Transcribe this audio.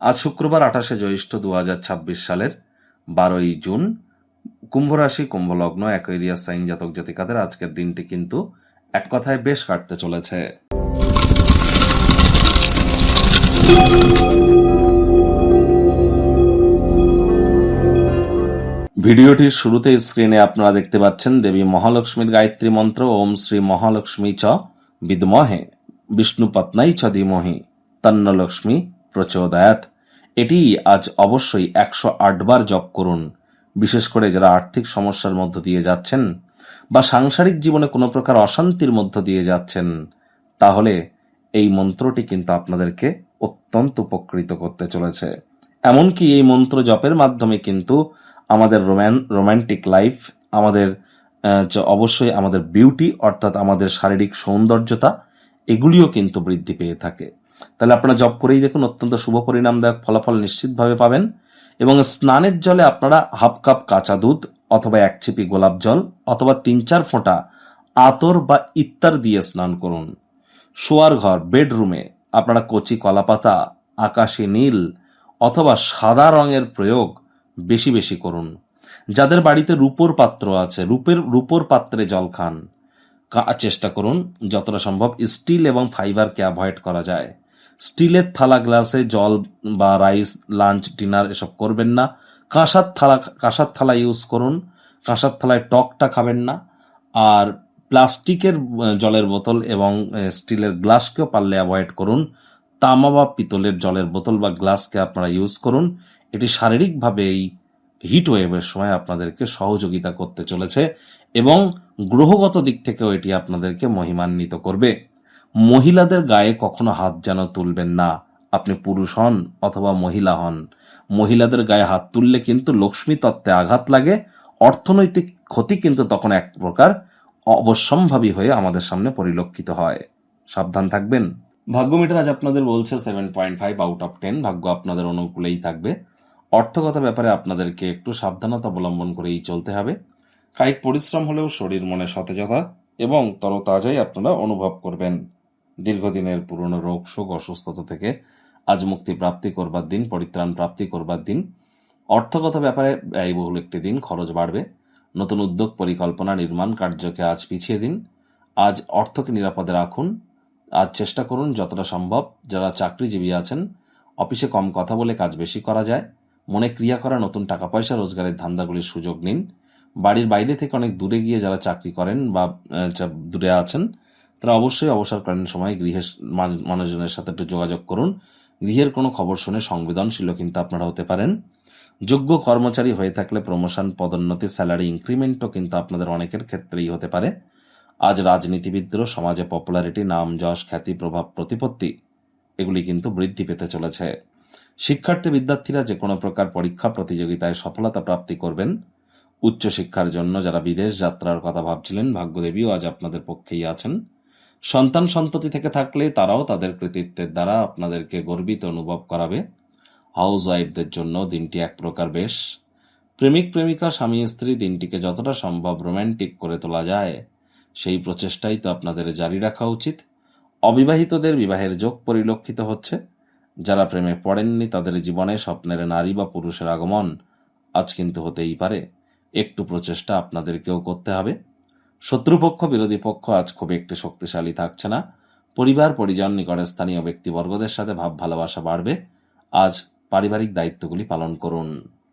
আজ শুক্রবার 28শে জ্যৈষ্ঠ 2026 সালের 12ই জুন। কুম্ভ রাশি, কুম্ভ লগ্ন, অ্যাকোয়ারিয়াস সাইন জাতক জাতিকাদের আজকের দিনটি কিন্তু এক কথায় বেশ কাটতে চলেছে। ভিডিওটির শুরুতে স্ক্রিনে আপনারা দেখতে পাচ্ছেন দেবী মহালক্ষ্মীর গায়ত্রী মন্ত্র ওম শ্রী মহালক্ষ্মী চ বিদ্মহে বিষ্ণুপত্নাই চ ধীমহি তন্ন লক্ষ্মী প্রচোদয়াৎ। এটি আজ অবশ্যই 108 বার জপ করুন। বিশেষ করে যারা আর্থিক সমস্যার মধ্য দিয়ে যাচ্ছেন বা সাংসারিক জীবনে কোনো প্রকার অশান্তির মধ্য দিয়ে যাচ্ছেন, তাহলে এই মন্ত্রটি কিন্তু আপনাদেরকে অত্যন্ত উপকৃত করতে চলেছে। এমনকি এই মন্ত্র জপের মাধ্যমে কিন্তু আমাদের রোম্যান্টিক লাইফ, আমাদের অবশ্যই আমাদের বিউটি অর্থাৎ আমাদের শারীরিক সৌন্দর্যতা, এগুলিও কিন্তু বৃদ্ধি পেয়ে থাকে। তাহলে আপনারা জপ করেই দেখুন, অত্যন্ত শুভ পরিণামদায়ক ফলাফল নিশ্চিতভাবে পাবেন। এবং স্নানের জলে আপনারা হাফ কাপ কাঁচা দুধ অথবা 1 চিপি গোলাপ জল অথবা 3-4 ফোঁটা আতর বা ইত্তার দিয়ে স্নান করুন। শোয়ার ঘর, বেডরুমে আপনারা কচি কলাপাতা, আকাশি নীল অথবা সাদা রঙের প্রয়োগ বেশি বেশি করুন। যাদের বাড়িতে রূপোর পাত্র আছে, রূপোর পাত্রে জল খান। চেষ্টা করুন যতটা সম্ভব স্টিল এবং ফাইবারকে অ্যাভয়েড করা যায়। স্টিলের থালা গ্লাসে জল বা রাইস, লাঞ্চ, ডিনার এসব করবেন না। কাঁসার থালা ইউজ করুন। কাঁসার থালায় টকটা খাবেন না। আর প্লাস্টিকের জলের বোতল এবং স্টিলের গ্লাসকেও পারলে অ্যাভয়েড করুন। তামা বা পিতলের জলের বোতল বা গ্লাসকে আপনারা ইউজ করুন। এটি শারীরিকভাবে এই হিট ওয়েভের সময় আপনাদেরকে সহযোগিতা করতে চলেছে এবং গ্রহগত দিক থেকেও এটি আপনাদেরকে মহিমান্বিত করবে। মহিলাদের গায়ে কখনো হাত যেন তুলবেন না, আপনি পুরুষ হন অথবা মহিলা হন। মহিলাদের গায়ে হাত তুললে কিন্তু লক্ষ্মী তত্ত্বে আঘাত লাগে, অর্থনৈতিক ক্ষতি কিন্তু তখন এক প্রকার অবশ্যম্ভাবী হয়ে আমাদের সামনে পরিলক্ষিত হয়। সাবধান থাকবেন। ভাগ্য মিটার আজ আপনাদের বলছে 7.5 আউট অফ 10। ভাগ্য আপনাদের অনুকূলেই থাকবে। অর্থগত ব্যাপারে আপনাদেরকে একটু সাবধানতা অবলম্বন করেই চলতে হবে। কায়িক পরিশ্রম হলেও শরীর মনে সতেজতা এবং তরতাজাই আপনারা অনুভব করবেন। দীর্ঘদিনের পুরনো রোগ শোক অসুস্থতা থেকে আজ মুক্তি প্রাপ্তি করবার দিন, পরিত্রাণ প্রাপ্তি করবার দিন। অর্থগত ব্যাপারে ব্যয়বহুল একটি দিন, খরচ বাড়বে। নতুন উদ্যোগ, পরিকল্পনা, নির্মাণ কার্যকে আজ পিছিয়ে দিন। আজ অর্থকে নিরাপদে রাখুন। আজ চেষ্টা করুন যতটা সম্ভব, যারা চাকরিজীবী আছেন অফিসে কম কথা বলে কাজ বেশি করা যায়। মনে ক্রিয়া করা, নতুন টাকা পয়সা রোজগারের ধান্দাগুলির সুযোগ নিন। বাড়ির বাইরে থেকে অনেক দূরে গিয়ে যারা চাকরি করেন বা দূরে আছেন, তারা অবশ্যই অবসরকালীন সময় গৃহের মানুষজনের সাথে একটু যোগাযোগ করুন। গৃহের কোনো খবর শুনে সংবেদনশীলও কিন্তু আপনারা হতে পারেন। যোগ্য কর্মচারী হয়ে থাকলে প্রমোশন, পদোন্নতি, স্যালারি ইনক্রিমেন্টও কিন্তু আপনাদের অনেকের ক্ষেত্রেই হতে পারে। আজ রাজনীতিবিদদেরও সমাজে পপুলারিটি, নাম, যশ, খ্যাতি, প্রভাব, প্রতিপত্তি এগুলি কিন্তু বৃদ্ধি পেতে চলেছে। শিক্ষার্থী বিদ্যার্থীরা যে কোনো প্রকার পরীক্ষা প্রতিযোগিতায় সফলতা প্রাপ্তি করবেন। উচ্চশিক্ষার জন্য যারা বিদেশ যাত্রার কথা ভাবছিলেন, ভাগ্যদেবীও আজ আপনাদের পক্ষেই আছেন। সন্তান সন্ততি থেকে থাকলে তারাও তাদের কৃতিত্বের দ্বারা আপনাদেরকে গর্বিত অনুভব করাবে। হাউস ওয়াইফদের জন্য দিনটি এক প্রকার বেশ। প্রেমিক প্রেমিকা, স্বামী স্ত্রী দিনটিকে যতটা সম্ভব রোম্যান্টিক করে তোলা যায় সেই প্রচেষ্টাই তো আপনাদের জারি রাখা উচিত। অবিবাহিতদের বিবাহের যোগ পরিলক্ষিত হচ্ছে। যারা প্রেমে পড়েননি তাদের জীবনে স্বপ্নের নারী বা পুরুষের আগমন আজ কিন্তু হতেই পারে। একটু প্রচেষ্টা আপনাদেরকেও করতে হবে। শত্রুপক্ষ, বিরোধী পক্ষ আজ খুব একটি শক্তিশালী থাকছে না। পরিবার, পরিজন, নিকটের স্থানীয় ব্যক্তিবর্গদের সাথে ভাব ভালোবাসা বাড়বে। আজ পারিবারিক দায়িত্বগুলি পালন করুন।